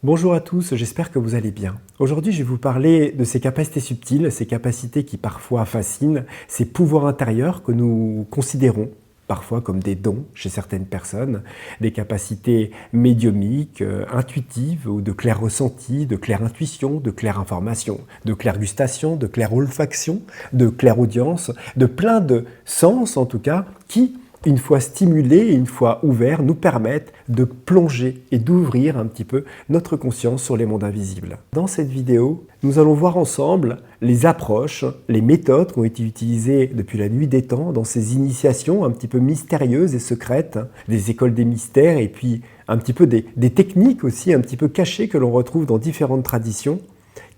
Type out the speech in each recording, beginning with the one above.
Bonjour à tous, j'espère que vous allez bien. Aujourd'hui, je vais vous parler de ces capacités subtiles, ces capacités qui parfois fascinent, ces pouvoirs intérieurs que nous considérons parfois comme des dons chez certaines personnes, des capacités médiumiques, intuitives ou de clair ressenti, de claire intuition, de claire information, de claire gustation, de claire olfaction, de claire audience, de plein de sens en tout cas qui, une fois stimulés et une fois ouverts, nous permettent de plonger et d'ouvrir un petit peu notre conscience sur les mondes invisibles. Dans cette vidéo, nous allons voir ensemble les approches, les méthodes qui ont été utilisées depuis la nuit des temps dans ces initiations un petit peu mystérieuses et secrètes, des écoles des mystères et puis un petit peu des techniques aussi un petit peu cachées que l'on retrouve dans différentes traditions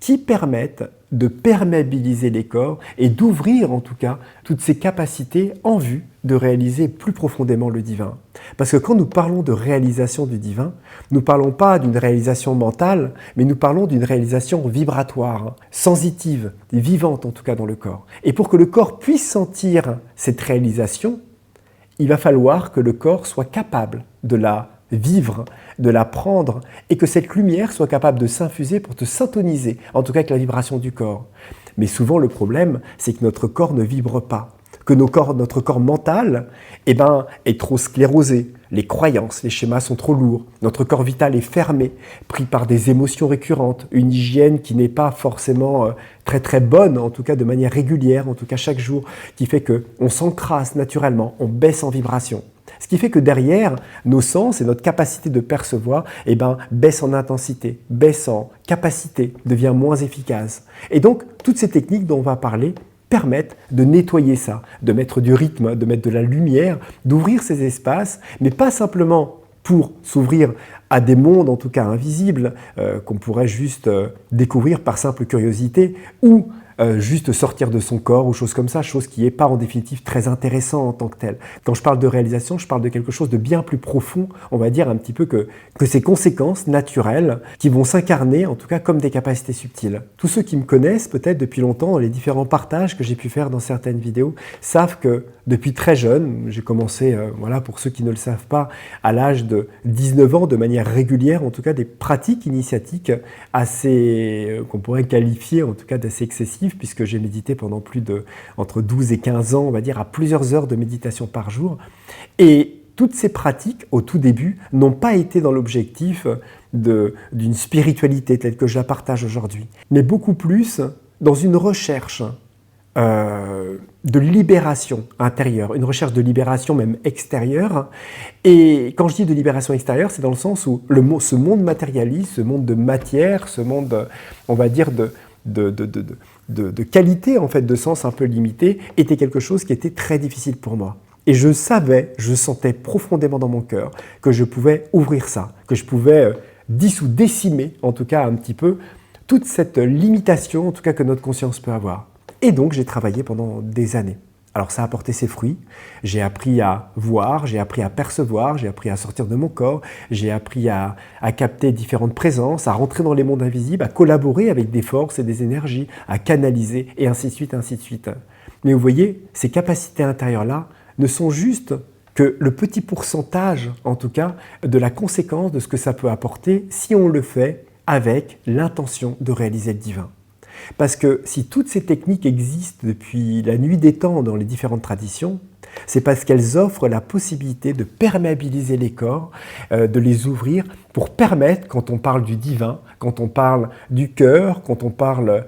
qui permettent de perméabiliser les corps et d'ouvrir en tout cas toutes ces capacités en vue de réaliser plus profondément le divin. Parce que quand nous parlons de réalisation du divin, nous ne parlons pas d'une réalisation mentale, mais nous parlons d'une réalisation vibratoire, sensitive, vivante en tout cas dans le corps. Et pour que le corps puisse sentir cette réalisation, il va falloir que le corps soit capable de la vivre, de la prendre et que cette lumière soit capable de s'infuser pour te syntoniser, en tout cas avec la vibration du corps. Mais souvent le problème, c'est que notre corps ne vibre pas, que notre corps mental est trop sclérosé, les croyances, les schémas sont trop lourds, notre corps vital est fermé, pris par des émotions récurrentes, une hygiène qui n'est pas forcément très bonne, en tout cas de manière régulière, en tout cas chaque jour, qui fait qu'on s'encrasse naturellement, on baisse en vibration. Ce qui fait que derrière, nos sens et notre capacité de percevoir baissent en intensité, baissent en capacité, devient moins efficace. Et donc, toutes ces techniques dont on va parler permettent de nettoyer ça, de mettre du rythme, de mettre de la lumière, d'ouvrir ces espaces, mais pas simplement pour s'ouvrir à des mondes en tout cas invisibles qu'on pourrait juste découvrir par simple curiosité ou juste sortir de son corps ou chose comme ça, chose qui n'est pas en définitive très intéressant en tant que telle. Quand je parle de réalisation, je parle de quelque chose de bien plus profond, on va dire un petit peu que ces conséquences naturelles qui vont s'incarner en tout cas comme des capacités subtiles. Tous ceux qui me connaissent peut-être depuis longtemps dans les différents partages que j'ai pu faire dans certaines vidéos savent que depuis très jeune, j'ai commencé, pour ceux qui ne le savent pas, à l'âge de 19 ans de manière régulière, en tout cas des pratiques initiatiques assez, qu'on pourrait qualifier en tout cas d'assez excessives, puisque j'ai médité pendant entre 12 et 15 ans, on va dire, à plusieurs heures de méditation par jour. Et toutes ces pratiques, au tout début, n'ont pas été dans l'objectif d'une spiritualité telle que je la partage aujourd'hui, mais beaucoup plus dans une recherche de libération intérieure, une recherche de libération même extérieure. Et quand je dis de libération extérieure, c'est dans le sens où ce monde matérialiste, ce monde de matière, ce monde, on va dire, de qualité, en fait, de sens un peu limité, était quelque chose qui était très difficile pour moi. Et je sentais profondément dans mon cœur que je pouvais ouvrir ça, que je pouvais décimer, en tout cas un petit peu, toute cette limitation, en tout cas que notre conscience peut avoir. Et donc, j'ai travaillé pendant des années. Alors, ça a porté ses fruits. J'ai appris à voir, j'ai appris à percevoir, j'ai appris à sortir de mon corps, j'ai appris à capter différentes présences, à rentrer dans les mondes invisibles, à collaborer avec des forces et des énergies, à canaliser, et ainsi de suite, ainsi de suite. Mais vous voyez, ces capacités intérieures-là ne sont juste que le petit pourcentage, en tout cas, de la conséquence de ce que ça peut apporter si on le fait avec l'intention de réaliser le divin. Parce que si toutes ces techniques existent depuis la nuit des temps dans les différentes traditions, c'est parce qu'elles offrent la possibilité de perméabiliser les corps, de les ouvrir pour permettre, quand on parle du divin, quand on parle du cœur, quand on parle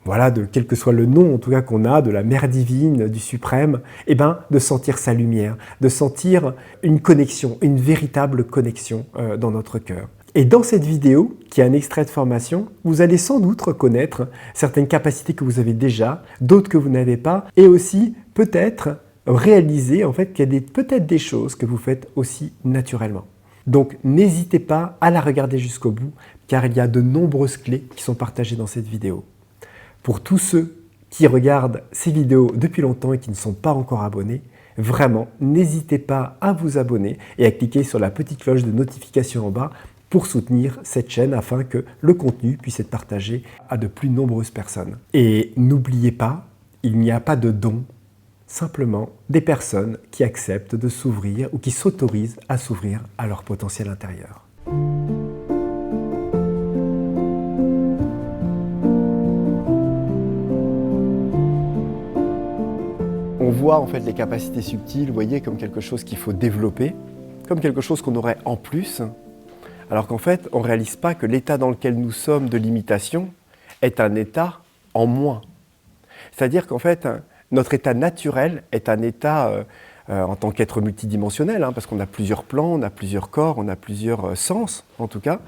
de quel que soit le nom en tout cas qu'on a, de la mère divine, du suprême, de sentir sa lumière, de sentir une connexion, une véritable connexion dans notre cœur. Et dans cette vidéo, qui est un extrait de formation, vous allez sans doute reconnaître certaines capacités que vous avez déjà, d'autres que vous n'avez pas, et aussi peut-être réaliser en fait qu'il y a peut-être des choses que vous faites aussi naturellement. Donc n'hésitez pas à la regarder jusqu'au bout, car il y a de nombreuses clés qui sont partagées dans cette vidéo. Pour tous ceux qui regardent ces vidéos depuis longtemps et qui ne sont pas encore abonnés, vraiment, n'hésitez pas à vous abonner et à cliquer sur la petite cloche de notification en bas pour soutenir cette chaîne afin que le contenu puisse être partagé à de plus nombreuses personnes. Et n'oubliez pas, il n'y a pas de don, simplement des personnes qui acceptent de s'ouvrir ou qui s'autorisent à s'ouvrir à leur potentiel intérieur. voit en fait les capacités subtiles, vous voyez, comme quelque chose qu'il faut développer, comme quelque chose qu'on aurait en plus, alors qu'en fait, on ne réalise pas que l'état dans lequel nous sommes de limitation est un état en moins. C'est-à-dire qu'en fait, notre état naturel est un état en tant qu'être multidimensionnel, parce qu'on a plusieurs plans, on a plusieurs corps, on a plusieurs sens, en tout cas,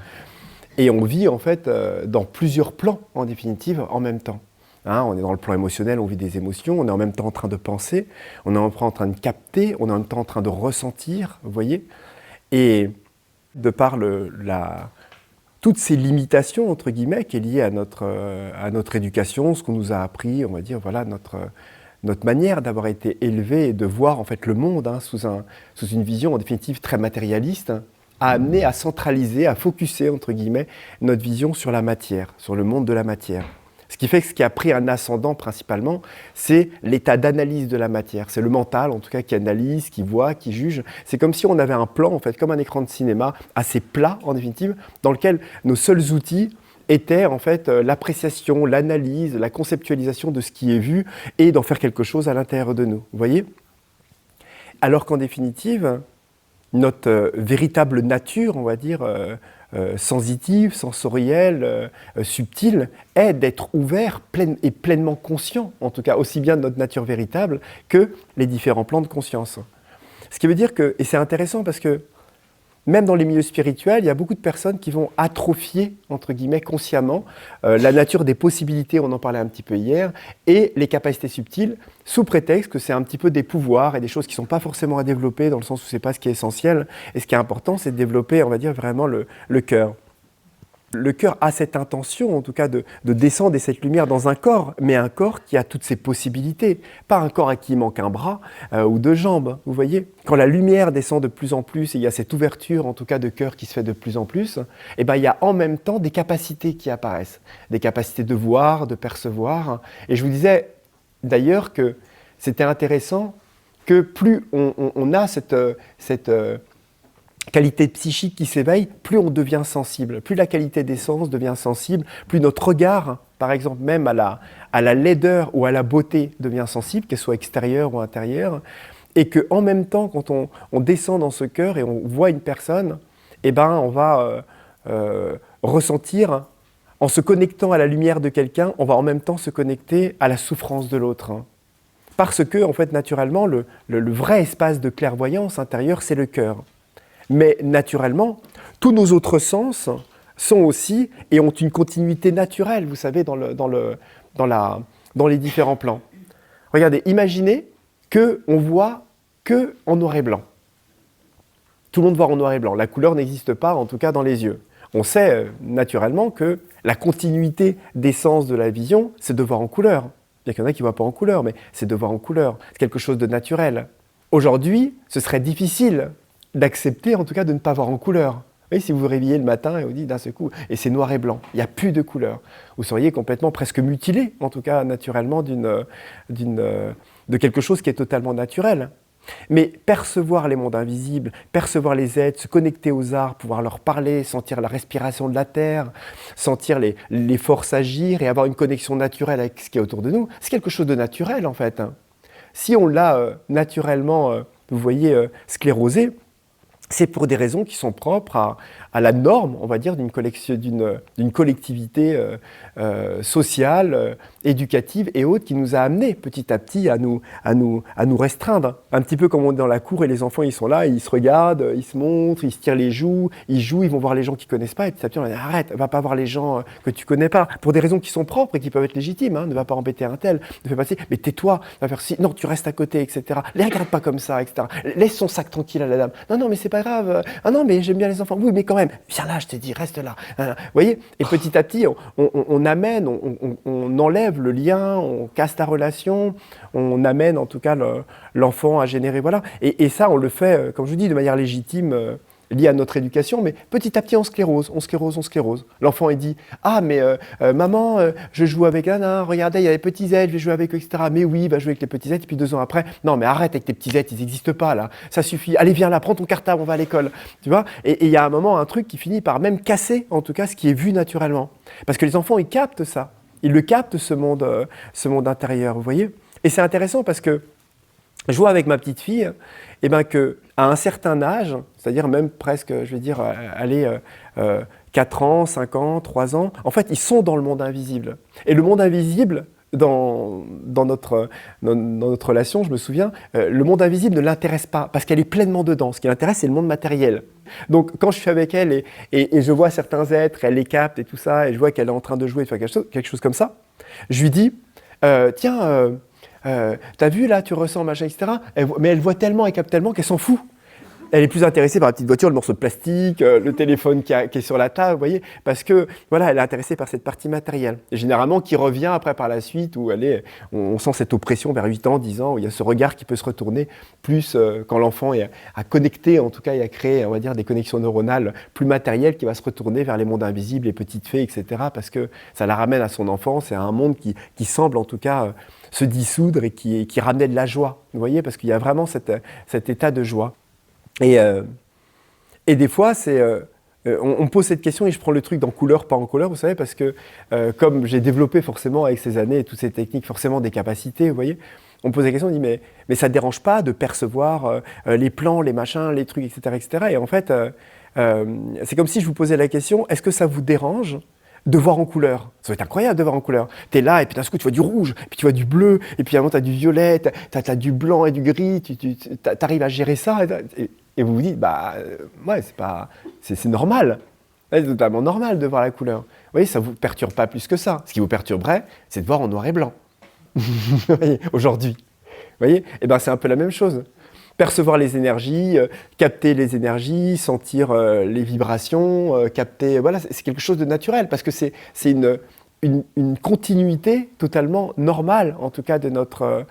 et on vit en fait dans plusieurs plans, en définitive, en même temps. On est dans le plan émotionnel, on vit des émotions, on est en même temps en train de penser, on est en même temps en train de capter, on est en même temps en train de ressentir, vous voyez. Et de par toutes ces limitations, entre guillemets, qui est liée à notre éducation, ce qu'on nous a appris, on va dire, voilà, notre manière d'avoir été élevé et de voir en fait le monde sous une vision en définitive très matérialiste, a amené à centraliser, à focuser, entre guillemets, notre vision sur la matière, sur le monde de la matière. Ce qui fait que ce qui a pris un ascendant principalement, c'est l'état d'analyse de la matière. C'est le mental, en tout cas, qui analyse, qui voit, qui juge. C'est comme si on avait un plan, en fait, comme un écran de cinéma, assez plat, en définitive, dans lequel nos seuls outils étaient, en fait, l'appréciation, l'analyse, la conceptualisation de ce qui est vu et d'en faire quelque chose à l'intérieur de nous. Vous voyez ? Alors qu'en définitive, notre véritable nature, on va dire, sensitive, sensorielle, subtile, est d'être ouvert et pleinement conscient, en tout cas aussi bien de notre nature véritable que les différents plans de conscience. Ce qui veut dire que, et c'est intéressant parce que même dans les milieux spirituels, il y a beaucoup de personnes qui vont atrophier, entre guillemets, consciemment, la nature des possibilités, on en parlait un petit peu hier, et les capacités subtiles, sous prétexte que c'est un petit peu des pouvoirs et des choses qui ne sont pas forcément à développer, dans le sens où ce n'est pas ce qui est essentiel. Et ce qui est important, c'est de développer, on va dire, vraiment le cœur. Le cœur a cette intention, en tout cas, de descendre cette lumière dans un corps, mais un corps qui a toutes ses possibilités. Pas un corps à qui il manque un bras ou deux jambes, vous voyez. Quand la lumière descend de plus en plus, et il y a cette ouverture, en tout cas, de cœur qui se fait de plus en plus, et ben, il y a en même temps des capacités qui apparaissent. Des capacités de voir, de percevoir. Et je vous disais, d'ailleurs, que c'était intéressant que plus on a cette qualité psychique qui s'éveille, plus on devient sensible, plus la qualité des sens devient sensible, plus notre regard, par exemple même à la laideur ou à la beauté devient sensible, qu'elle soit extérieure ou intérieure, et qu'en même temps, quand on descend dans ce cœur et on voit une personne, eh ben, on va ressentir, en se connectant à la lumière de quelqu'un, on va en même temps se connecter à la souffrance de l'autre. Parce que, en fait, naturellement, le vrai espace de clairvoyance intérieure, c'est le cœur. Mais naturellement, tous nos autres sens sont aussi et ont une continuité naturelle, vous savez, dans les différents plans. Regardez, imaginez qu'on voit que en noir et blanc. Tout le monde voit en noir et blanc. La couleur n'existe pas, en tout cas dans les yeux. On sait naturellement que la continuité des sens de la vision, c'est de voir en couleur. Bien qu'il y en a qui ne voient pas en couleur, mais c'est de voir en couleur. C'est quelque chose de naturel. Aujourd'hui, ce serait difficile d'accepter, en tout cas, de ne pas voir en couleur. Vous voyez, si vous vous réveillez le matin et vous dites d'un seul coup, et c'est noir et blanc, il n'y a plus de couleur, vous seriez complètement presque mutilé, en tout cas naturellement, de quelque chose qui est totalement naturel. Mais percevoir les mondes invisibles, percevoir les êtres, se connecter aux arbres, pouvoir leur parler, sentir la respiration de la terre, sentir les forces agir et avoir une connexion naturelle avec ce qui est autour de nous, c'est quelque chose de naturel en fait. Si on l'a naturellement, vous voyez, sclérosé, c'est pour des raisons qui sont propres à la norme, on va dire, d'une collectivité sociale, éducative et autres qui nous a amenés petit à petit à nous restreindre. Un petit peu comme on est dans la cour et les enfants ils sont là, ils se regardent, ils se montrent, ils se tirent les joues, ils jouent, ils vont voir les gens qu'ils ne connaissent pas et petit à petit on va dire arrête, va pas voir les gens que tu ne connais pas, pour des raisons qui sont propres et qui peuvent être légitimes, ne va pas embêter un tel, ne fais pas ci, mais tais-toi, va faire ci, non tu restes à côté, etc. Les regarde pas comme ça, etc. Laisse son sac tranquille à la dame, non mais c'est pas grave, ah non mais j'aime bien les enfants, oui mais quand même, viens là je t'ai dit, reste là. Vous voyez, et petit à petit on amène, on enlève le lien, on casse la relation, on amène en tout cas l'enfant à générer, voilà. Et ça on le fait, comme je vous dis, de manière légitime, liée à notre éducation, mais petit à petit on sclérose. L'enfant il dit « Ah mais maman, je joue avec Anna, regardez il y a les petits êtres, je vais jouer avec eux, etc. » Mais oui, va jouer avec les petits êtres, et puis 2 ans après, « Non mais arrête avec tes petits êtres, ils n'existent pas là, ça suffit, allez viens là, prends ton cartable, on va à l'école. » Tu vois, et il y a un moment, un truc qui finit par même casser, en tout cas, ce qui est vu naturellement. Parce que les enfants, ils captent ça. Ils le captent, ce monde intérieur, vous voyez. Et c'est intéressant parce que Je vois avec ma petite fille qu'à un certain âge, c'est-à-dire même presque, je vais dire, aller 4 ans, 5 ans, 3 ans, en fait, ils sont dans le monde invisible. Et le monde invisible, dans notre relation, je me souviens, le monde invisible ne l'intéresse pas parce qu'elle est pleinement dedans. Ce qui l'intéresse, c'est le monde matériel. Donc, quand je suis avec elle et je vois certains êtres, elle les capte et tout ça, et je vois qu'elle est en train de jouer, de faire quelque chose comme ça, je lui dis, tiens, t'as vu là, tu ressens machin, etc. Mais elle voit tellement, elle capte tellement qu'elle s'en fout. Elle est plus intéressée par la petite voiture, le morceau de plastique, le téléphone qui est sur la table, vous voyez, parce que voilà, elle est intéressée par cette partie matérielle. Et généralement, qui revient après par la suite, où on sent cette oppression vers 8 ans, 10 ans, où il y a ce regard qui peut se retourner plus quand l'enfant a connecté, en tout cas, il a créé, on va dire, des connexions neuronales plus matérielles, qui va se retourner vers les mondes invisibles, les petites fées, etc., parce que ça la ramène à son enfance et à un monde qui semble, en tout cas, se dissoudre et qui ramenait de la joie, vous voyez, parce qu'il y a vraiment cet état de joie. Et des fois, on me pose cette question et je prends le truc dans couleur, pas en couleur, vous savez, parce que comme j'ai développé forcément avec ces années et toutes ces techniques, forcément des capacités, vous voyez, on me pose la question, on dit mais ça ne te dérange pas de percevoir les plans, les machins, les trucs, etc. etc. Et en fait, c'est comme si je vous posais la question, est-ce que ça vous dérange de voir en couleur? Ça va être incroyable de voir en couleur. Tu es là et puis d'un coup tu vois du rouge, puis tu vois du bleu, et puis avant tu as du violet, tu as du blanc et du gris, tu arrives à gérer ça et vous vous dites, ouais, c'est normal. C'est totalement normal de voir la couleur. Vous voyez, ça ne vous perturbe pas plus que ça. Ce qui vous perturberait, c'est de voir en noir et blanc. Vous voyez, aujourd'hui. Vous voyez, et c'est un peu la même chose. Percevoir les énergies, capter les énergies, sentir les vibrations, capter, voilà, c'est quelque chose de naturel parce que c'est une continuité totalement normale, en tout cas de notre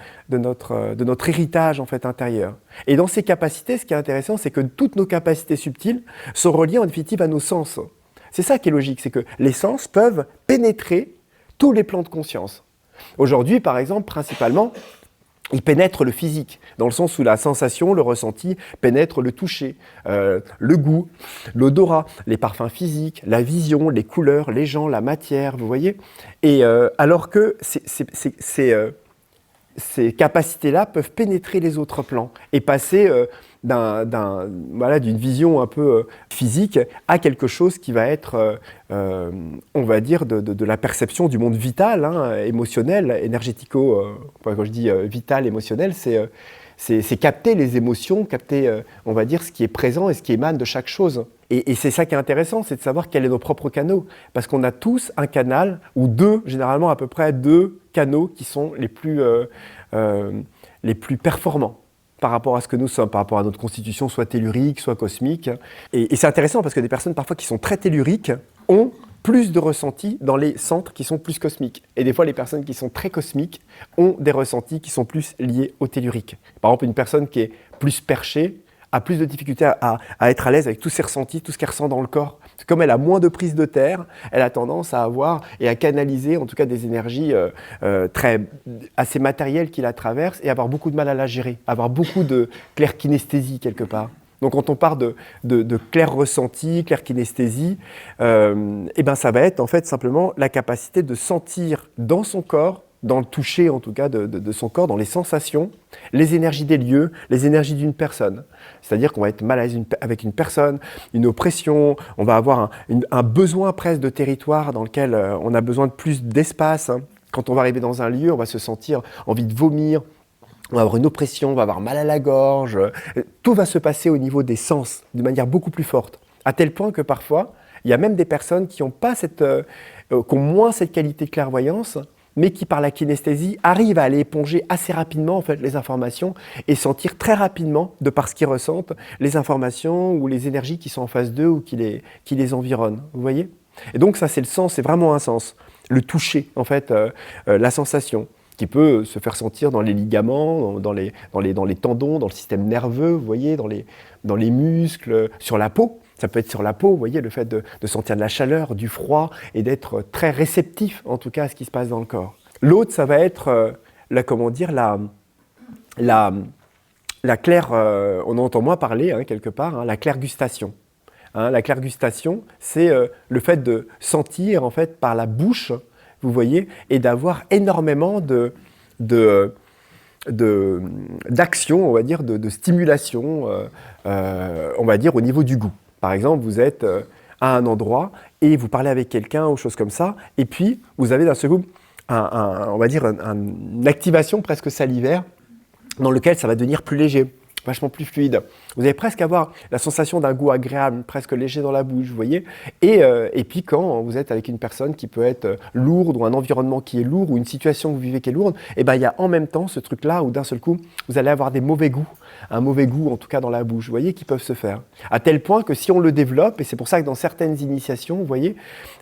héritage en fait intérieur. Et dans ces capacités, ce qui est intéressant, c'est que toutes nos capacités subtiles sont reliées en définitive à nos sens. C'est ça qui est logique, c'est que les sens peuvent pénétrer tous les plans de conscience. Aujourd'hui, par exemple, principalement, il pénètre le physique, dans le sens où la sensation, le ressenti, pénètre le toucher, le goût, l'odorat, les parfums physiques, la vision, les couleurs, les gens, la matière, vous voyez. Et alors que ces capacités-là peuvent pénétrer les autres plans et passer d'une vision un peu physique à quelque chose qui va être, on va dire, de la perception du monde vital, émotionnel, énergético, quand je dis vital, émotionnel, c'est capter les émotions, capter, on va dire, ce qui est présent et ce qui émane de chaque chose. Et c'est ça qui est intéressant, c'est de savoir quels sont nos propres canaux. Parce qu'on a tous un canal, ou deux, généralement à peu près 2 canaux qui sont les plus performants par rapport à ce que nous sommes, par rapport à notre constitution, soit tellurique, soit cosmique. Et c'est intéressant parce que des personnes parfois qui sont très telluriques ont plus de ressentis dans les centres qui sont plus cosmiques. Et des fois, les personnes qui sont très cosmiques ont des ressentis qui sont plus liés au tellurique. Par exemple, une personne qui est plus perchée a plus de difficultés à être à l'aise avec tous ses ressentis, tout ce qu'elle ressent dans le corps. Comme elle a moins de prise de terre, elle a tendance à avoir et à canaliser en tout cas des énergies assez matérielles qui la traversent et avoir beaucoup de mal à la gérer, avoir beaucoup de clair kinesthésie quelque part. Donc quand on parle de clair ressenti, clair kinesthésie, ça va être en fait simplement la capacité de sentir dans son corps, dans le toucher en tout cas de son corps, dans les sensations, les énergies des lieux, les énergies d'une personne. C'est-à-dire qu'on va être mal à l'aise avec une personne, une oppression, on va avoir un besoin presque de territoire dans lequel on a besoin de plus d'espace. Quand on va arriver dans un lieu, on va se sentir envie de vomir, on va avoir une oppression, on va avoir mal à la gorge. Tout va se passer au niveau des sens de manière beaucoup plus forte. À tel point que parfois, il y a même des personnes qui ont moins cette qualité de clairvoyance, mais qui, par la kinesthésie, arrivent à aller éponger assez rapidement en fait, les informations et sentir très rapidement, de par ce qu'ils ressentent, les informations ou les énergies qui sont en face d'eux ou qui les environnent. Vous voyez ? Et donc ça, c'est le sens, c'est vraiment un sens. Le toucher, en fait, la sensation, qui peut se faire sentir dans les ligaments, dans les tendons, dans le système nerveux, vous voyez, dans les muscles, sur la peau. Ça peut être sur la peau, vous voyez, le fait de sentir de la chaleur, du froid et d'être très réceptif, en tout cas, à ce qui se passe dans le corps. L'autre, ça va être, la claire, on entend moins parler, quelque part, la clairgustation. La clairgustation, c'est le fait de sentir, en fait, par la bouche, vous voyez, et d'avoir énormément d'action, on va dire, de stimulation, on va dire, au niveau du goût. Par exemple, vous êtes à un endroit et vous parlez avec quelqu'un ou choses comme ça, et puis vous avez d'un seul coup, on va dire, une activation presque salivaire dans lequel ça va devenir plus léger, vachement plus fluide. Vous allez presque avoir la sensation d'un goût agréable, presque léger dans la bouche, vous voyez. Et puis quand vous êtes avec une personne qui peut être lourde, ou un environnement qui est lourd, ou une situation que vous vivez qui est lourde, et ben il y a en même temps ce truc-là où d'un seul coup, vous allez avoir des mauvais goûts, un mauvais goût en tout cas dans la bouche, vous voyez, qui peuvent se faire. À tel point que si on le développe, et c'est pour ça que dans certaines initiations, vous voyez,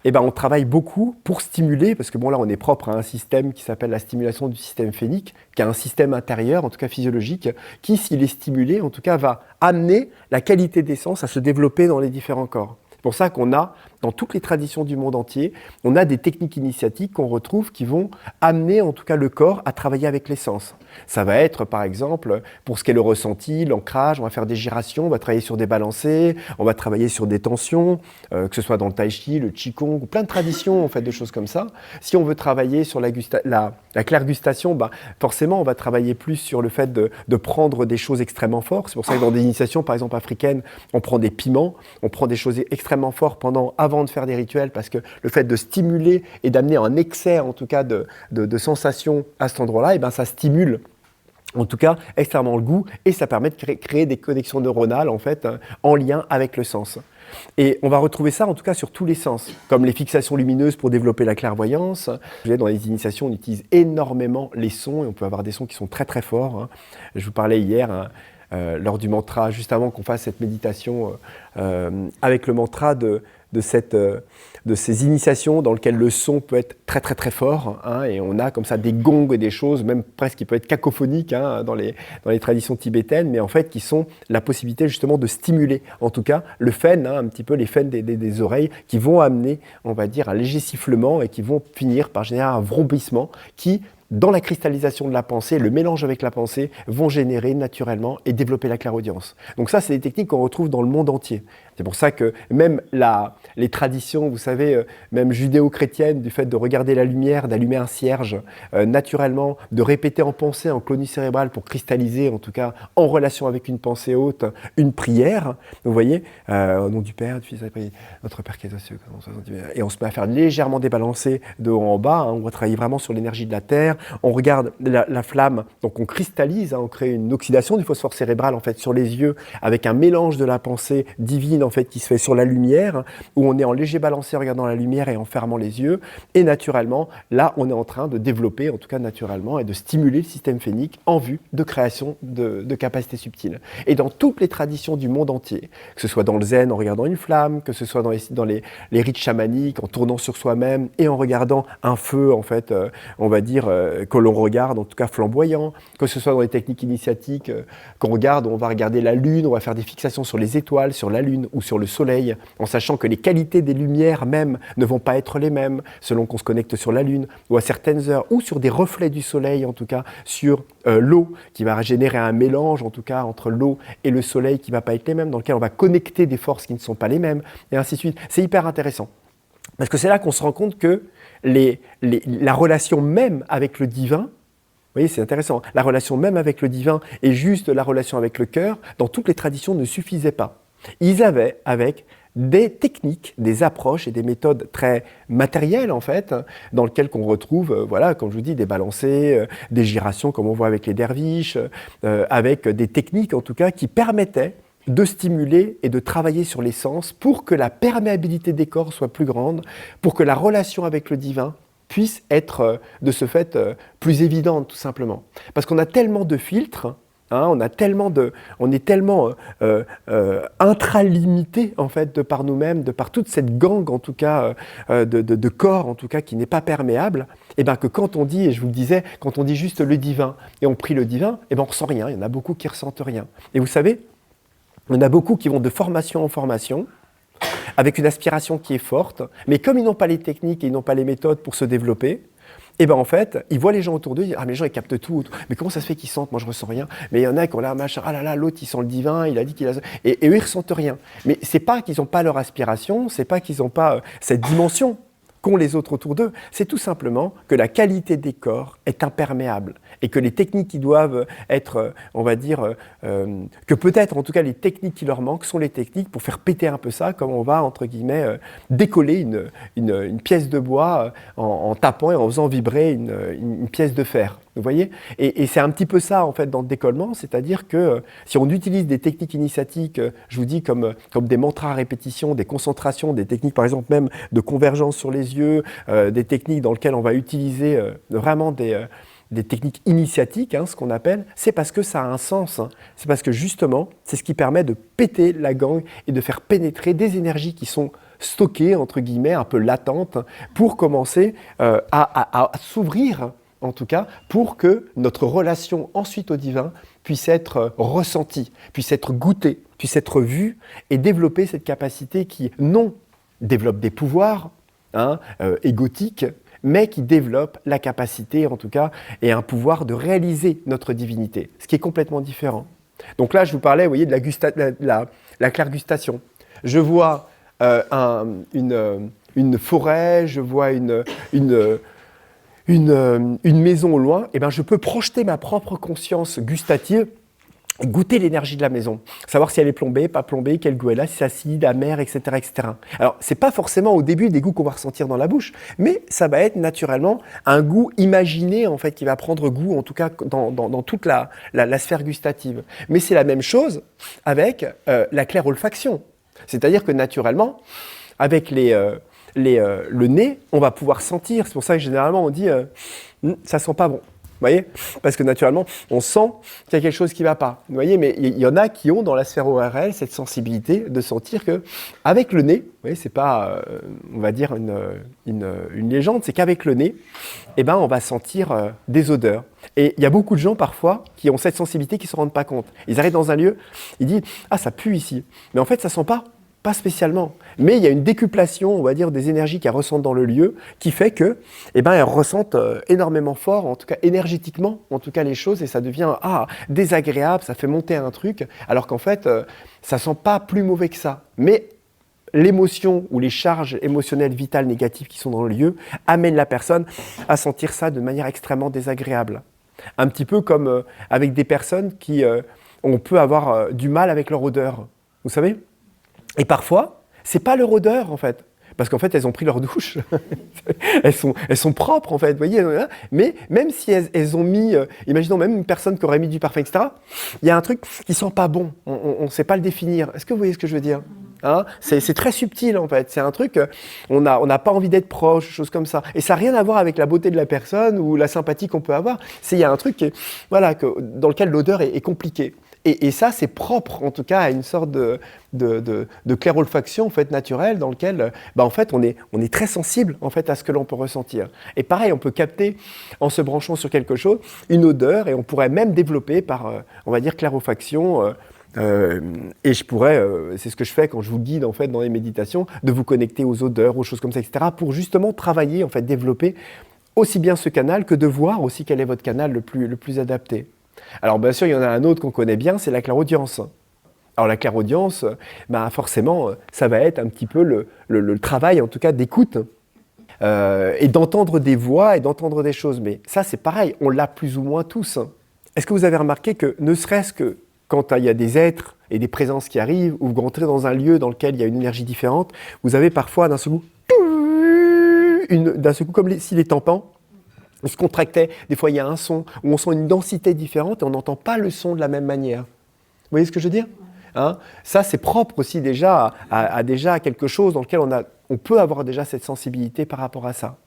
et ben on travaille beaucoup pour stimuler, parce que bon là on est propre à un système qui s'appelle la stimulation du système phénique, qui a un système intérieur, en tout cas physiologique, qui s'il est stimulé, en tout cas va amener la qualité des sens à se développer dans les différents corps. C'est pour ça qu'on a, dans toutes les traditions du monde entier, on a des techniques initiatiques qu'on retrouve qui vont amener en tout cas le corps à travailler avec les sens. Ça va être par exemple, pour ce qui est le ressenti, l'ancrage, on va faire des gyrations, on va travailler sur des balancés, on va travailler sur des tensions, que ce soit dans le tai chi, le qigong, ou plein de traditions en fait, de choses comme ça. Si on veut travailler sur la clairgustation, bah, forcément on va travailler plus sur le fait de prendre des choses extrêmement fortes. C'est pour ça que dans des initiations par exemple africaines, on prend des piments, on prend des choses extrêmement fortes avant de faire des rituels, parce que le fait de stimuler et d'amener un excès en tout cas de sensations à cet endroit-là, et ben ça stimule en tout cas extrêmement le goût, et ça permet de créer des connexions neuronales en fait en lien avec le sens. Et on va retrouver ça en tout cas sur tous les sens, comme les fixations lumineuses pour développer la clairvoyance. Dans les initiations, on utilise énormément les sons, et on peut avoir des sons qui sont très très forts, hein. Je vous parlais hier, hein, lors du mantra, juste avant qu'on fasse cette méditation, avec le mantra de ces initiations dans lesquelles le son peut être très très très fort, hein, et on a comme ça des gongs et des choses, même presque qui peut être cacophonique, hein, dans les traditions tibétaines, mais en fait qui sont la possibilité justement de stimuler, en tout cas le fen, hein, un petit peu les fens des oreilles, qui vont amener, on va dire, un léger sifflement et qui vont finir par générer un vrombissement qui, dans la cristallisation de la pensée, le mélange avec la pensée, vont générer naturellement et développer la clairaudience. Donc ça, c'est des techniques qu'on retrouve dans le monde entier. C'est pour ça que même les traditions, vous savez, même judéo-chrétiennes, du fait de regarder la lumière, d'allumer un cierge, naturellement, de répéter en pensée, en clonie cérébrale, pour cristalliser, en tout cas, en relation avec une pensée haute, une prière. Vous voyez, au nom du Père, du Fils et du notre Père qui est aux cieux, et on se met à faire légèrement débalancer de haut en bas, hein, on va travailler vraiment sur l'énergie de la Terre, on regarde la flamme, donc on cristallise, hein, on crée une oxydation du phosphore cérébral, en fait, sur les yeux, avec un mélange de la pensée divine, en fait, qui se fait sur la lumière, où on est en léger balancé en regardant la lumière et en fermant les yeux. Et naturellement, là, on est en train de développer, en tout cas naturellement, et de stimuler le système phénique en vue de création de capacités subtiles. Et dans toutes les traditions du monde entier, que ce soit dans le zen en regardant une flamme, que ce soit dans les rites chamaniques, en tournant sur soi-même et en regardant un feu, en fait, on va dire, que l'on regarde, en tout cas flamboyant, que ce soit dans les techniques initiatiques, qu'on regarde, on va regarder la lune, on va faire des fixations sur les étoiles, sur la lune, ou sur le soleil, en sachant que les qualités des lumières même ne vont pas être les mêmes selon qu'on se connecte sur la lune ou à certaines heures, ou sur des reflets du soleil, en tout cas sur l'eau, qui va générer un mélange en tout cas entre l'eau et le soleil qui ne va pas être les mêmes, dans lequel on va connecter des forces qui ne sont pas les mêmes, et ainsi de suite. C'est hyper intéressant. Parce que c'est là qu'on se rend compte que la relation même avec le divin, vous voyez, c'est intéressant, la relation même avec le divin et juste la relation avec le cœur, dans toutes les traditions ne suffisait pas. Ils avaient avec des techniques, des approches et des méthodes très matérielles en fait, dans lesquelles qu'on retrouve, voilà, comme je vous dis, des balancés, des gyrations comme on voit avec les derviches, avec des techniques en tout cas qui permettaient de stimuler et de travailler sur les sens pour que la perméabilité des corps soit plus grande, pour que la relation avec le divin puisse être de ce fait plus évidente tout simplement. Parce qu'on a tellement de filtres, hein, on est tellement intralimité en fait de par nous-mêmes, de par toute cette gangue en tout cas de corps en tout cas qui n'est pas perméable, et ben que quand on dit, et je vous le disais, quand on dit juste le divin et on prie le divin, et ben on ressent rien. Il y en a beaucoup qui ressentent rien. Et vous savez, il y en a beaucoup qui vont de formation en formation, avec une aspiration qui est forte, mais comme ils n'ont pas les techniques et ils n'ont pas les méthodes pour se développer, et ben en fait, ils voient les gens autour d'eux, ils disent « Ah, mais les gens, ils captent tout. Mais comment ça se fait qu'ils sentent? Moi, je ressens rien. » Mais il y en a qui ont là, machin, ah là là, l'autre, il sent le divin, il a dit qu'il a... Et eux, ils ressentent rien. Mais c'est pas qu'ils n'ont pas leur aspiration, c'est pas qu'ils n'ont pas cette dimension qu'ont les autres autour d'eux, c'est tout simplement que la qualité des corps est imperméable et que les techniques qui doivent être, on va dire, que peut-être en tout cas les techniques qui leur manquent sont les techniques pour faire péter un peu ça, comme on va, entre guillemets, décoller une pièce de bois en tapant et en faisant vibrer une pièce de fer. Vous voyez ? Et c'est un petit peu ça, en fait, dans le décollement, c'est-à-dire que si on utilise des techniques initiatiques, je vous dis, comme des mantras à répétition, des concentrations, des techniques, par exemple, même de convergence sur les yeux, des techniques dans lesquelles on va utiliser vraiment des techniques initiatiques, hein, ce qu'on appelle, c'est parce que ça a un sens. Hein. C'est parce que, justement, c'est ce qui permet de péter la gangue et de faire pénétrer des énergies qui sont stockées, entre guillemets, un peu latentes, pour commencer à s'ouvrir, en tout cas, pour que notre relation ensuite au divin puisse être ressentie, puisse être goûtée, puisse être vue et développer cette capacité qui, non, développe des pouvoirs égotiques, mais qui développe la capacité, en tout cas, et un pouvoir de réaliser notre divinité, ce qui est complètement différent. Donc là, je vous parlais, vous voyez, de la clairgustation. Je vois une forêt, je vois une maison au loin, et ben je peux projeter ma propre conscience gustative, goûter l'énergie de la maison, savoir si elle est plombée, pas plombée, quel goût elle a, si c'est acide, amer, etc., etc. Alors, c'est pas forcément au début des goûts qu'on va ressentir dans la bouche, mais ça va être naturellement un goût imaginé, en fait, qui va prendre goût, en tout cas, dans toute la sphère gustative. Mais c'est la même chose avec la clairolfaction. C'est-à-dire que, naturellement, avec le nez, on va pouvoir sentir. C'est pour ça que généralement on dit ça sent pas bon. Vous voyez ? Parce que naturellement, on sent qu'il y a quelque chose qui ne va pas. Vous voyez ? Mais il y en a qui ont dans la sphère ORL cette sensibilité de sentir qu'avec le nez, vous voyez, c'est pas, on va dire, une légende, c'est qu'avec le nez, eh ben, on va sentir des odeurs. Et il y a beaucoup de gens parfois qui ont cette sensibilité qui ne se rendent pas compte. Ils arrivent dans un lieu, ils disent « Ah, ça pue ici ». Mais en fait, ça ne sent pas. Pas spécialement, mais il y a une décuplation, on va dire, des énergies qu'elles ressentent dans le lieu, qui fait que, eh ben, elles ressentent énormément fort, en tout cas énergétiquement, en tout cas les choses, et ça devient désagréable, ça fait monter un truc, alors qu'en fait, ça sent pas plus mauvais que ça. Mais l'émotion ou les charges émotionnelles vitales négatives qui sont dans le lieu amènent la personne à sentir ça de manière extrêmement désagréable. Un petit peu comme avec des personnes qui, on peut avoir du mal avec leur odeur, vous savez ? Et parfois, c'est pas leur odeur, en fait. Parce qu'en fait, elles ont pris leur douche. elles sont propres, en fait, vous voyez. Mais même si elles ont mis, imaginons même une personne qui aurait mis du parfum, etc., il y a un truc qui sent pas bon. On ne sait pas le définir. Est-ce que vous voyez ce que je veux dire ? Hein ? C'est très subtil, en fait. C'est un truc, on n'a pas envie d'être proche, choses comme ça. Et ça n'a rien à voir avec la beauté de la personne ou la sympathie qu'on peut avoir. Il y a un truc dans lequel l'odeur est compliquée. Et ça, c'est propre, en tout cas, à une sorte de clairolfaction en fait, naturelle dans lequel en fait, on est très sensible en fait, à ce que l'on peut ressentir. Et pareil, on peut capter, en se branchant sur quelque chose, une odeur et on pourrait même développer par, on va dire, clairofaction. Et je pourrais, c'est ce que je fais quand je vous guide en fait, dans les méditations, de vous connecter aux odeurs, aux choses comme ça, etc., pour justement travailler, en fait, développer aussi bien ce canal que de voir aussi quel est votre canal le plus adapté. Alors bien sûr, il y en a un autre qu'on connaît bien, c'est la clairaudience. Alors la clairaudience, forcément, ça va être un petit peu le travail, en tout cas, d'écoute et d'entendre des voix et d'entendre des choses. Mais ça, c'est pareil, on l'a plus ou moins tous. Est-ce que vous avez remarqué que, ne serait-ce que quand il y a des êtres et des présences qui arrivent, ou vous rentrez dans un lieu dans lequel il y a une énergie différente, vous avez parfois d'un seul coup, comme si les tympans se contractaient, des fois il y a un son, où on sent une densité différente et on n'entend pas le son de la même manière. Vous voyez ce que je veux dire ? Hein ? Ça, c'est propre aussi déjà à quelque chose dans lequel on peut avoir déjà cette sensibilité par rapport à ça.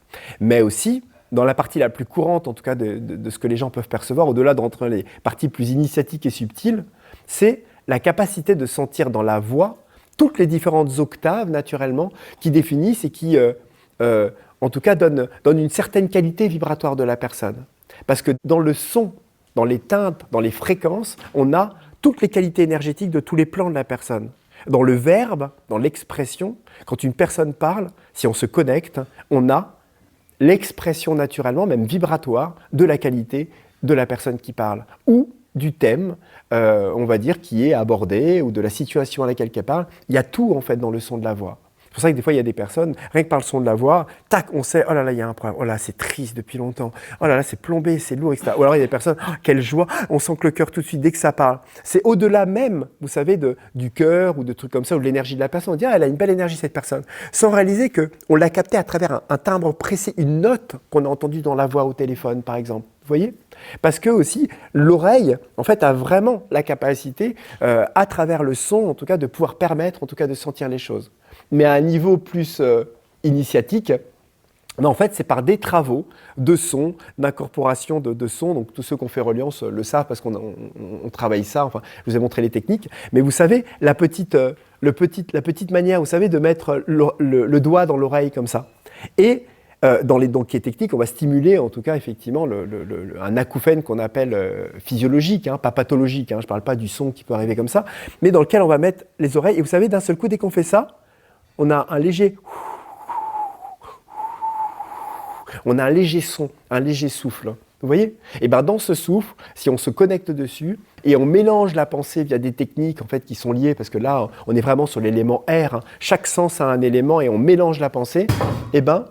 Mais aussi, dans la partie la plus courante, en tout cas de ce que les gens peuvent percevoir, au-delà d'entre les parties plus initiatiques et subtiles, c'est la capacité de sentir dans la voix toutes les différentes octaves, naturellement, qui définissent et qui, en tout cas, donnent une certaine qualité vibratoire de la personne. Parce que dans le son, dans les teintes, dans les fréquences, on a toutes les qualités énergétiques de tous les plans de la personne. Dans le verbe, dans l'expression, quand une personne parle, si on se connecte, on a l'expression naturellement, même vibratoire, de la qualité de la personne qui parle. Ou du thème, on va dire, qui est abordé, ou de la situation à laquelle elle parle. Il y a tout, en fait, dans le son de la voix. C'est pour ça que des fois, il y a des personnes, rien que par le son de la voix, tac, on sait, oh là là, il y a un problème, oh là, c'est triste depuis longtemps, oh là là, c'est plombé, c'est lourd, etc. Ou alors il y a des personnes, oh, quelle joie, on sent que le cœur tout de suite, dès que ça parle. C'est au-delà même, vous savez, du cœur ou de trucs comme ça, ou de l'énergie de la personne. On dit, ah, elle a une belle énergie, cette personne. Sans réaliser qu'on l'a capté à travers un timbre précis, une note qu'on a entendue dans la voix au téléphone, par exemple. Vous voyez ? Parce que aussi, l'oreille, en fait, a vraiment la capacité, à travers le son, en tout cas, de pouvoir permettre, en tout cas, de sentir les choses. Mais à un niveau plus initiatique, en fait, c'est par des travaux de son, d'incorporation de son. Donc, tous ceux qui ont fait Reliance le savent parce qu'on travaille ça. Enfin, je vous ai montré les techniques. Mais vous savez, la petite manière, vous savez, de mettre le doigt dans l'oreille comme ça. Et donc, qui est technique, on va stimuler en tout cas effectivement un acouphène qu'on appelle physiologique, hein, pas pathologique. Hein, je ne parle pas du son qui peut arriver comme ça, mais dans lequel on va mettre les oreilles. Et vous savez, d'un seul coup, dès qu'on fait ça, on a un léger son, un léger souffle. Vous voyez ? Et bien dans ce souffle, si on se connecte dessus et on mélange la pensée via des techniques en fait qui sont liées, parce que là, on est vraiment sur l'élément R. Hein, chaque sens a un élément et on mélange la pensée. Et ben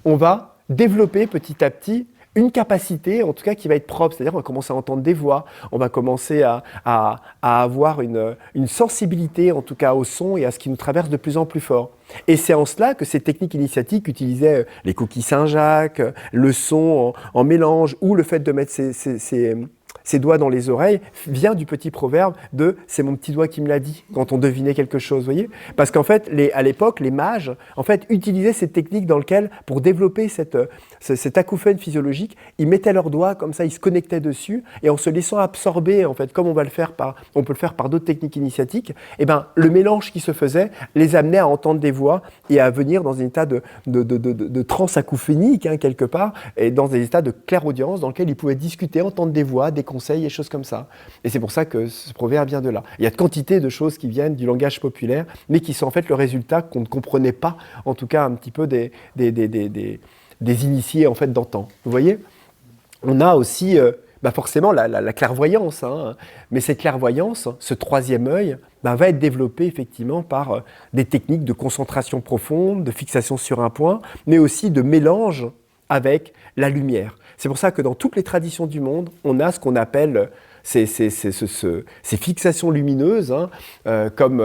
on va développer petit à petit une capacité, en tout cas, qui va être propre. C'est-à-dire, on va commencer à entendre des voix, on va commencer à avoir une sensibilité, en tout cas, au son et à ce qui nous traverse de plus en plus fort. Et c'est en cela que ces techniques initiatiques utilisaient les coquilles Saint-Jacques, le son en mélange, ou le fait de mettre ses doigts dans les oreilles, vient du petit proverbe de « c'est mon petit doigt qui me l'a dit » quand on devinait quelque chose, vous voyez ? Parce qu'en fait, à l'époque, les mages en fait, utilisaient cette technique dans laquelle, pour développer cet acouphène physiologique, ils mettaient leurs doigts comme ça, ils se connectaient dessus, et en se laissant absorber, en fait, comme on peut le faire par d'autres techniques initiatiques, et ben, le mélange qui se faisait les amenait à entendre des voix et à venir dans un état de transe acouphénique, hein, quelque part, et dans des états de clairaudience dans lesquels ils pouvaient discuter, entendre des voix, des conseils et choses comme ça. Et c'est pour ça que ce proverbe vient de là. Il y a de quantité de choses qui viennent du langage populaire, mais qui sont en fait le résultat qu'on ne comprenait pas, en tout cas un petit peu des initiés en fait d'antan. Vous voyez ? On a aussi forcément la clairvoyance, hein, mais cette clairvoyance, ce troisième œil, va être développé effectivement par des techniques de concentration profonde, de fixation sur un point, mais aussi de mélange avec la lumière. C'est pour ça que dans toutes les traditions du monde, on a ce qu'on appelle ces fixations lumineuses, hein, comme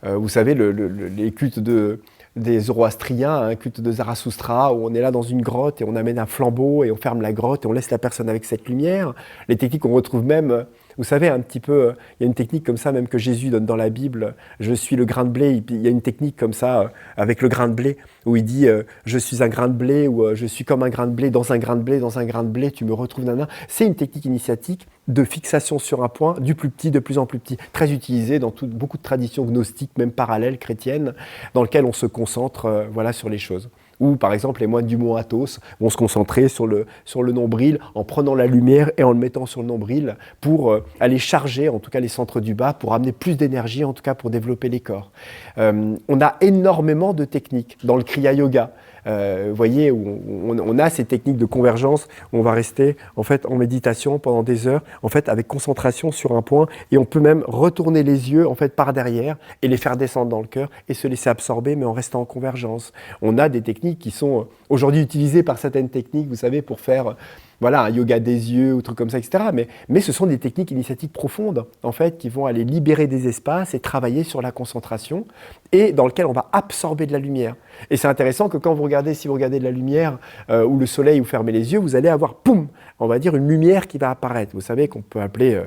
vous savez les cultes des Zoroastriens, un culte de Zarathustra, où on est là dans une grotte et on amène un flambeau et on ferme la grotte et on laisse la personne avec cette lumière. Les techniques qu'on retrouve même, vous savez, un petit peu, il y a une technique comme ça même que Jésus donne dans la Bible, je suis le grain de blé, il y a une technique comme ça avec le grain de blé, où il dit je suis un grain de blé, ou je suis comme un grain de blé, dans un grain de blé, dans un grain de blé, tu me retrouves nana. C'est une technique initiatique de fixation sur un point, du plus petit, de plus en plus petit, très utilisée dans beaucoup de traditions gnostiques, même parallèles, chrétiennes, dans lesquelles on se concentre sur les choses. Ou par exemple les moines du mont Athos vont se concentrer sur le nombril en prenant la lumière et en le mettant sur le nombril pour aller charger en tout cas les centres du bas, pour amener plus d'énergie en tout cas pour développer les corps. On a énormément de techniques dans le Kriya Yoga. Vous voyez, où on a ces techniques de convergence où on va rester en fait en méditation pendant des heures, en fait avec concentration sur un point, et on peut même retourner les yeux en fait par derrière et les faire descendre dans le cœur et se laisser absorber, mais en restant en convergence. On a des techniques qui sont aujourd'hui utilisées par certaines techniques, vous savez, pour faire un yoga des yeux ou trucs comme ça, etc. Mais ce sont des techniques initiatiques profondes, en fait, qui vont aller libérer des espaces et travailler sur la concentration, et dans lequel on va absorber de la lumière. Et c'est intéressant que si vous regardez de la lumière ou le soleil, vous fermez les yeux, vous allez avoir, poum, on va dire une lumière qui va apparaître. Vous savez qu'on peut appeler,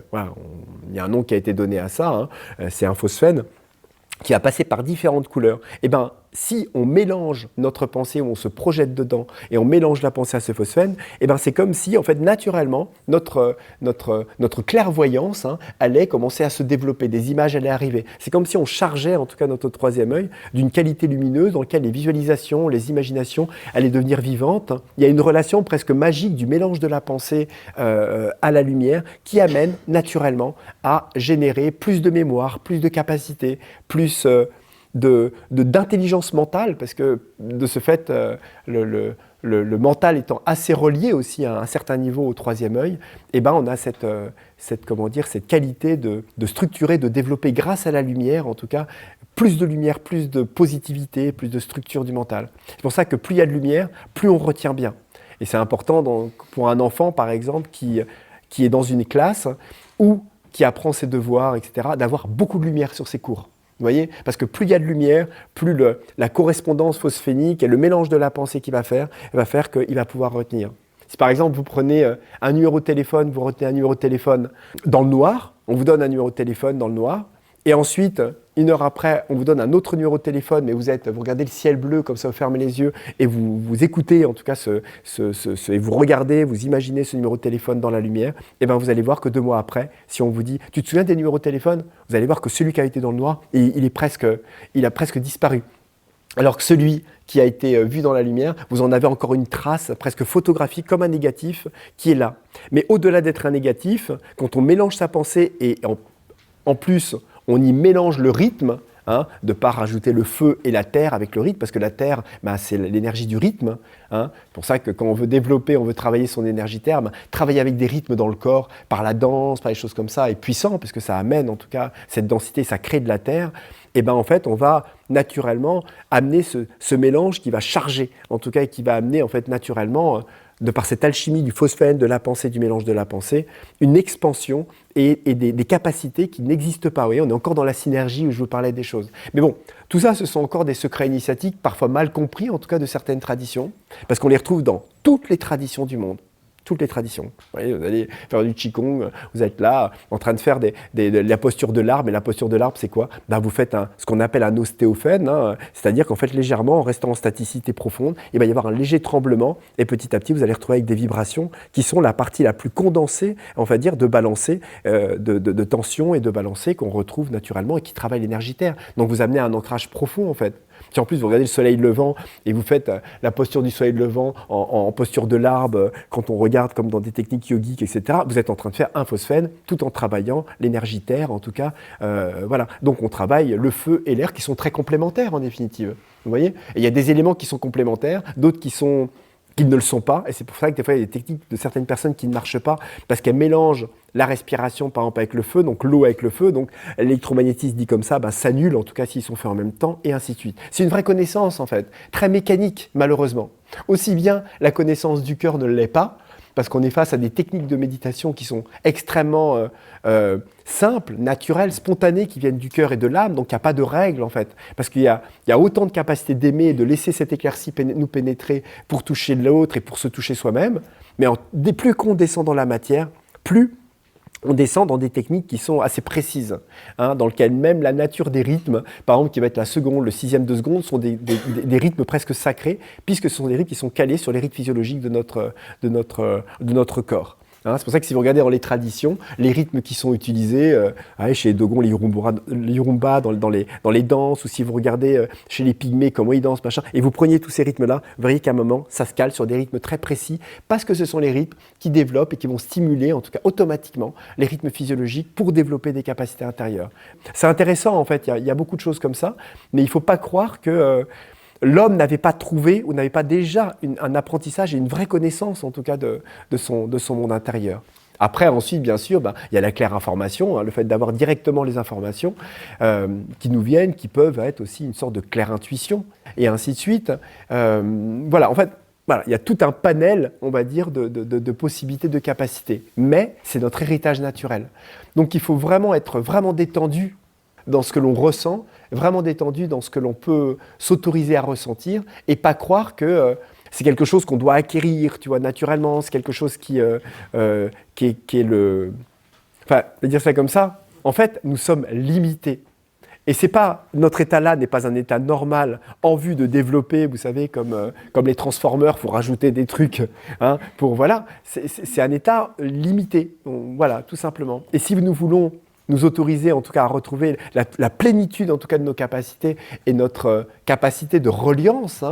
il y a un nom qui a été donné à ça, c'est un phosphène, qui va passer par différentes couleurs. Et bien, si on mélange notre pensée, ou on se projette dedans, et on mélange la pensée à ce phosphène, et ben c'est comme si, en fait, naturellement, notre clairvoyance allait commencer à se développer, des images allaient arriver. C'est comme si on chargeait, en tout cas notre troisième œil, d'une qualité lumineuse dans laquelle les visualisations, les imaginations allaient devenir vivantes. Il y a une relation presque magique du mélange de la pensée à la lumière qui amène naturellement à générer plus de mémoire, plus de capacité, plus d'intelligence mentale, parce que de ce fait, le mental étant assez relié aussi à un certain niveau au troisième œil, eh ben on a cette qualité de structurer, de développer grâce à la lumière, en tout cas, plus de lumière, plus de positivité, plus de structure du mental. C'est pour ça que plus il y a de lumière, plus on retient bien. Et c'est important pour un enfant, par exemple, qui est dans une classe ou qui apprend ses devoirs, etc., d'avoir beaucoup de lumière sur ses cours. Vous voyez ? Parce que plus il y a de lumière, plus la correspondance phosphénique et le mélange de la pensée qu'il va faire qu'il va pouvoir retenir. Si par exemple vous prenez un numéro de téléphone, vous retenez un numéro de téléphone dans le noir, on vous donne un numéro de téléphone dans le noir, et ensuite, 1 heure après, on vous donne un autre numéro de téléphone, mais vous regardez le ciel bleu, comme ça vous fermez les yeux, et vous écoutez en tout cas et vous regardez, vous imaginez ce numéro de téléphone dans la lumière, et bien vous allez voir que 2 mois après, si on vous dit « Tu te souviens des numéros de téléphone ?» Vous allez voir que celui qui a été dans le noir, il a presque disparu. Alors que celui qui a été vu dans la lumière, vous en avez encore une trace presque photographique comme un négatif qui est là. Mais au-delà d'être un négatif, quand on mélange sa pensée et en plus on y mélange le rythme, de ne pas rajouter le feu et la terre avec le rythme, parce que la terre, c'est l'énergie du rythme. C'est pour ça que quand on veut développer, on veut travailler son énergie terre, travailler avec des rythmes dans le corps, par la danse, par les choses comme ça, est puissant, parce que ça amène en tout cas cette densité, ça crée de la terre. Et en fait, on va naturellement amener ce mélange qui va charger, en tout cas, et qui va amener en fait naturellement, de par cette alchimie du phosphène, de la pensée, du mélange de la pensée, une expansion et des capacités qui n'existent pas. Vous voyez, on est encore dans la synergie où je vous parlais des choses. Mais bon, tout ça, ce sont encore des secrets initiatiques, parfois mal compris, en tout cas de certaines traditions, parce qu'on les retrouve dans toutes les traditions du monde. Toutes les traditions. Vous voyez, vous allez faire du qigong, vous êtes là en train de faire de la posture de l'arbre. Et la posture de l'arbre, c'est quoi ? Vous faites ce qu'on appelle un ostéophène, c'est-à-dire qu'en fait, légèrement, en restant en staticité profonde, il va y avoir un léger tremblement et petit à petit, vous allez retrouver avec des vibrations qui sont la partie la plus condensée, on va dire, de balancer, de tension et de balancer qu'on retrouve naturellement et qui travaille l'énergie terre. Donc, vous amenez à un ancrage profond, en fait. Si en plus vous regardez le soleil levant et vous faites la posture du soleil levant en posture de l'arbre, quand on regarde comme dans des techniques yogiques, etc., vous êtes en train de faire un phosphène tout en travaillant l'énergie terre, en tout cas. Voilà. Donc on travaille le feu et l'air qui sont très complémentaires en définitive. Vous voyez ? Et il y a des éléments qui sont complémentaires, d'autres qui ne le sont pas, et c'est pour ça que des fois il y a des techniques de certaines personnes qui ne marchent pas, parce qu'elles mélangent la respiration par exemple avec le feu, donc l'eau avec le feu, donc l'électromagnétisme dit comme ça, s'annule en tout cas s'ils sont faits en même temps, et ainsi de suite. C'est une vraie connaissance en fait, très mécanique malheureusement. Aussi bien la connaissance du cœur ne l'est pas, parce qu'on est face à des techniques de méditation qui sont extrêmement simples, naturelles, spontanées, qui viennent du cœur et de l'âme, donc il n'y a pas de règles en fait. Parce qu'il y a autant de capacité d'aimer et de laisser cette éclaircie nous pénétrer pour toucher l'autre et pour se toucher soi-même, mais plus qu'on descend dans la matière, plus on descend dans des techniques qui sont assez précises, dans lesquelles même la nature des rythmes, par exemple qui va être la seconde, le 6e de seconde, sont des rythmes presque sacrés, puisque ce sont des rythmes qui sont calés sur les rythmes physiologiques de notre corps. C'est pour ça que si vous regardez dans les traditions, les rythmes qui sont utilisés, chez les Dogons, les Yorumba dans les danses, ou si vous regardez chez les Pygmées, comment ils dansent, machin, et vous preniez tous ces rythmes-là, vous verriez qu'à un moment, ça se cale sur des rythmes très précis, parce que ce sont les rythmes qui développent et qui vont stimuler, en tout cas automatiquement, les rythmes physiologiques pour développer des capacités intérieures. C'est intéressant, en fait, il y a beaucoup de choses comme ça, mais il ne faut pas croire que l'homme n'avait pas trouvé ou n'avait pas déjà un apprentissage et une vraie connaissance, en tout cas, de son monde intérieur. Après, ensuite, bien sûr, il y a la claire information, le fait d'avoir directement les informations qui nous viennent, qui peuvent être aussi une sorte de claire intuition, et ainsi de suite. Voilà, en fait, il y a tout un panel, on va dire, de possibilités, de capacités. Mais c'est notre héritage naturel. Donc, il faut vraiment être vraiment détendu dans ce que l'on ressent, vraiment détendu dans ce que l'on peut s'autoriser à ressentir, et pas croire que c'est quelque chose qu'on doit acquérir, tu vois, naturellement, c'est quelque chose qui est le... Enfin, je vais dire ça comme ça, en fait, nous sommes limités. Et notre état-là n'est pas un état normal en vue de développer, vous savez, comme les Transformers, pour rajouter des trucs, c'est un état limité, voilà, tout simplement. Et si nous voulons nous autoriser en tout cas à retrouver la plénitude en tout cas de nos capacités et notre capacité de reliance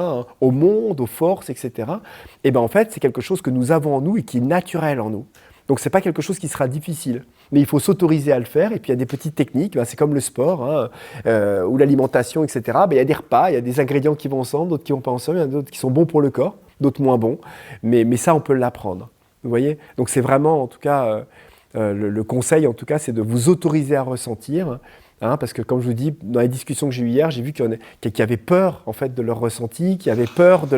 au monde, aux forces, etc. Et en fait, c'est quelque chose que nous avons en nous et qui est naturel en nous. Donc c'est pas quelque chose qui sera difficile, mais il faut s'autoriser à le faire. Et puis il y a des petites techniques, c'est comme le sport hein, ou l'alimentation, etc. Il y a des repas, il y a des ingrédients qui vont ensemble, d'autres qui vont pas ensemble, il y en a d'autres qui sont bons pour le corps, d'autres moins bons. Mais ça, on peut l'apprendre. Vous voyez? Donc c'est vraiment, en tout cas, le conseil, en tout cas, c'est de vous autoriser à ressentir. Hein, parce que comme je vous dis, dans les discussions que j'ai eues hier, j'ai vu qu'il y avait peur en fait, de leur ressenti, qu'il y avait peur de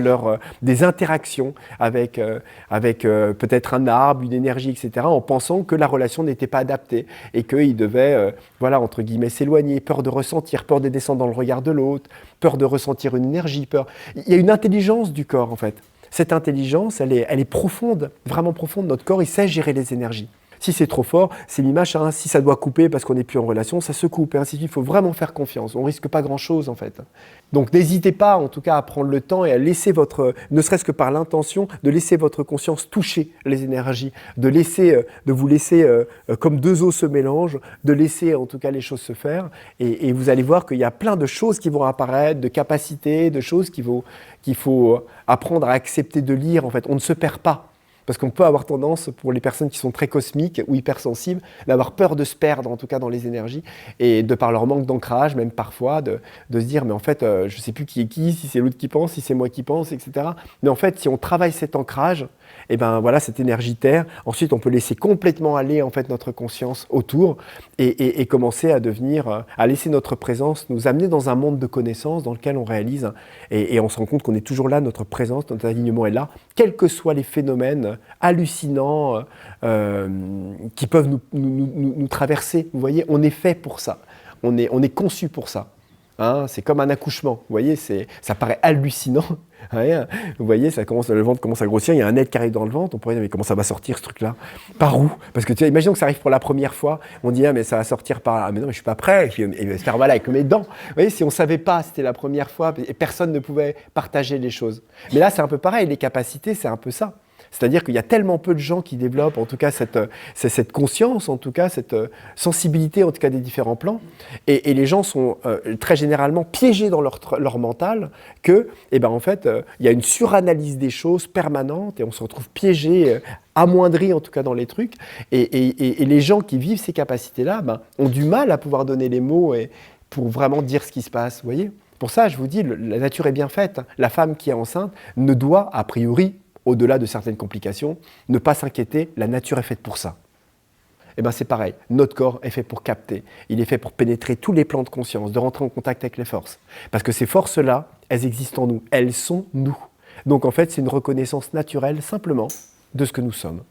des interactions avec peut-être un arbre, une énergie, etc., en pensant que la relation n'était pas adaptée et qu'ils devaient, voilà, entre guillemets, s'éloigner, peur de ressentir, peur de descendre dans le regard de l'autre, peur de ressentir une énergie, peur. Il y a une intelligence du corps en fait. Cette intelligence, elle est profonde, vraiment profonde. Notre corps, il sait gérer les énergies. Si c'est trop fort, c'est l'image, hein, si ça doit couper parce qu'on n'est plus en relation, ça se coupe. Et ainsi de suite. Il faut vraiment faire confiance. On ne risque pas grand-chose en fait. Donc n'hésitez pas en tout cas à prendre le temps et à laisser ne serait-ce que par l'intention, de laisser votre conscience toucher les énergies, de vous laisser comme deux eaux se mélangent, de laisser en tout cas les choses se faire. Et vous allez voir qu'il y a plein de choses qui vont apparaître, de capacités, de choses qu'il faut apprendre à accepter de lire. En fait, on ne se perd pas. Parce qu'on peut avoir tendance, pour les personnes qui sont très cosmiques ou hypersensibles, d'avoir peur de se perdre, en tout cas dans les énergies, et de par leur manque d'ancrage, même parfois, de se dire, mais en fait, je ne sais plus qui est qui, si c'est l'autre qui pense, si c'est moi qui pense, etc. Mais en fait, si on travaille cet ancrage, et ben voilà, cette énergie terre, ensuite on peut laisser complètement aller en fait notre conscience autour et commencer à laisser notre présence nous amener dans un monde de connaissances dans lequel on réalise et on se rend compte qu'on est toujours là, notre présence, notre alignement est là, quels que soient les phénomènes hallucinants qui peuvent nous traverser. Vous voyez, on est fait pour ça, on est conçu pour ça. Hein, c'est comme un accouchement, vous voyez, ça paraît hallucinant. Hein, vous voyez, le ventre commence à grossir, il y a un être qui arrive dans le ventre, on pourrait dire mais comment ça va sortir ce truc-là? Par où? Parce que tu vois, imaginons que ça arrive pour la première fois, on dit ah mais ça va sortir par là, ah, mais non mais je suis pas prêt, et puis il va se faire voilà avec mes dents. Vous voyez, si on savait pas, c'était la première fois, et personne ne pouvait partager les choses. Mais là c'est un peu pareil, les capacités c'est un peu ça. C'est-à-dire qu'il y a tellement peu de gens qui développent en tout cas cette conscience, en tout cas cette sensibilité en tout cas des différents plans. Et les gens sont très généralement piégés dans leur mental que, eh ben, en fait, il y a une suranalyse des choses permanente et on se retrouve piégé, amoindri en tout cas dans les trucs. Et les gens qui vivent ces capacités-là ont du mal à pouvoir donner les mots pour vraiment dire ce qui se passe, vous voyez. Pour ça, je vous dis, la nature est bien faite. La femme qui est enceinte ne doit, a priori, au-delà de certaines complications, ne pas s'inquiéter, la nature est faite pour ça. Eh bien c'est pareil, notre corps est fait pour capter, il est fait pour pénétrer tous les plans de conscience, de rentrer en contact avec les forces. Parce que ces forces-là, elles existent en nous, elles sont nous. Donc en fait, c'est une reconnaissance naturelle simplement de ce que nous sommes.